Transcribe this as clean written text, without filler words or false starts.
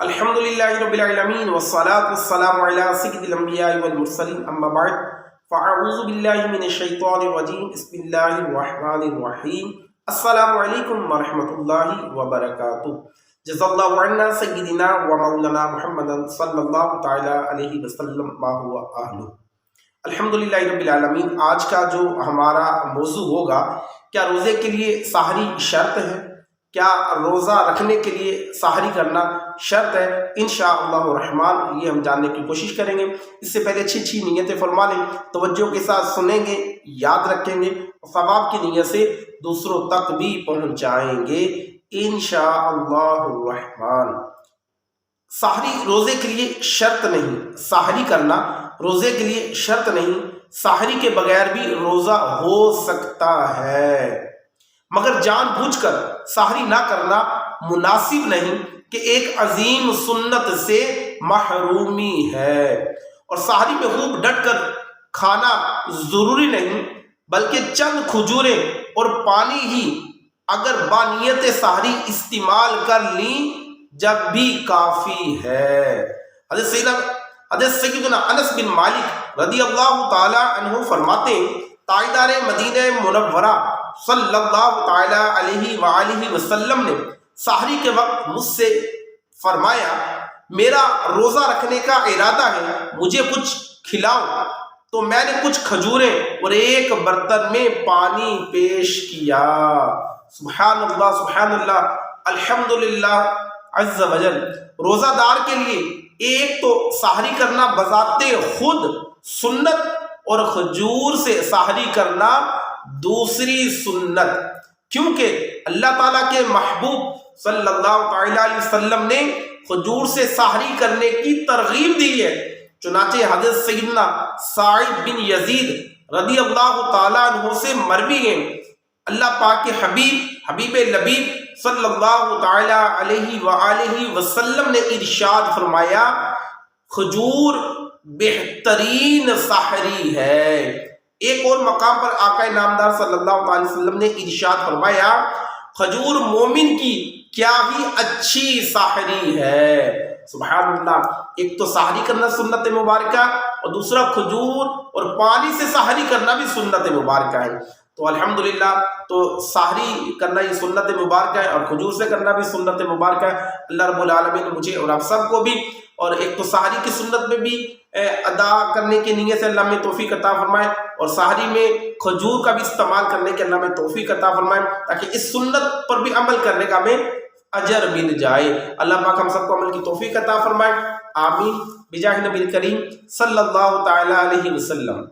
الحمدللہ رب العالمین والصلاة والسلام علی سید الانبیاء والمرسلین اما بعد فاعوذ باللہ من الشیطان الرجیم بسم اللہ الرحمن الرحیم السلام علیکم ورحمۃ اللہ وبرکاتہ جزا اللہ عنا سیدنا و مولانا محمد صلی اللہ تعالی علیہ وسلم ما هو اہلہ۔ الحمدللہ رب العالمین، آج کا جو ہمارا موضوع ہوگا، کیا روزے کے لیے سحری شرط ہے؟ کیا روزہ رکھنے کے لیے سحری کرنا شرط ہے؟ انشاءاللہ الرحمن یہ ہم جاننے کی کوشش کریں گے۔ اس سے پہلے اچھی نیتیں فرما لیں، توجہ کے ساتھ سنیں گے، یاد رکھیں گے اور ثواب کی نیت سے دوسروں تک بھی پہنچائیں گے انشاءاللہ الرحمن۔ سحری روزے کے لیے شرط نہیں، سحری کرنا روزے کے لیے شرط نہیں، سحری کے بغیر بھی روزہ ہو سکتا ہے، مگر جان بوجھ کر سحری نہ کرنا مناسب نہیں کہ ایک عظیم سنت سے محرومی ہے۔ اور سحری میں خوب ڈٹ کر کھانا ضروری نہیں، بلکہ چند کھجوریں اور پانی ہی اگر بانیت سحری استعمال کر لیں جب بھی کافی ہے۔ حضرت سیدنا انس بن مالک رضی اللہ تعالی عنہ فرماتے ہیں، تاجدار مدینہ منورہ صلی اللہ تعالی علیہ وآلہ وسلم نے سحری کے وقت مجھ سے فرمایا، میرا روزہ رکھنے کا ارادہ ہے، مجھے کچھ کھلاؤ۔ تو میں نے کچھ کھجوریں اور ایک برتن میں پانی پیش کیا۔ سبحان اللہ الحمدللہ عز وجل۔ روزہ دار کے لیے ایک تو سحری کرنا بذات خود سنت اور کھجور سے سحری کرنا دوسری سنت، کیونکہ اللہ تعالیٰ کے محبوب صلی اللہ تعالی علیہ وسلم نے کھجور سے سحری کرنے کی ترغیب دی ہے۔ چنانچہ حضرت سیدنا سعید بن یزید رضی اللہ تعالیٰ عنہ سے مروی ہے، اللہ پاک کے حبیب لبیب صلی اللہ تعالی علیہ وآلہ وسلم نے ارشاد فرمایا، کھجور بہترین سحری ہے۔ ایک اور مقام پر آقا نامدار صلی اللہ علیہ وسلم نے ارشاد فرمایا، کھجور مومن کی کیا ہی اچھی سحری ہے۔ سبحان اللہ، ایک تو سحری کرنا سنت مبارکہ اور دوسرا کھجور اور پانی سے سحری کرنا بھی سنت مبارکہ ہے۔ تو الحمدللہ، تو سحری کرنا یہ سنت مبارکہ ہے اور کھجور سے کرنا بھی سنت مبارکہ ہے۔ اللہ رب العالمین مجھے اور آپ سب کو بھی، اور ایک تو سحری کی سنت میں بھی ادا کرنے کی نیت سے اللہ میں توفیق عطا فرمائے، اور سحری میں کھجور کا بھی استعمال کرنے کے اللہ میں توفیق عطا فرمائے، تاکہ اس سنت پر بھی عمل کرنے کا ہمیں اجر مل جائے۔ اللہ پاک ہم سب کو عمل کی توفیق عطا فرمائے، آمین بجاہ نبی کریم صلی اللہ تعالی علیہ وسلم۔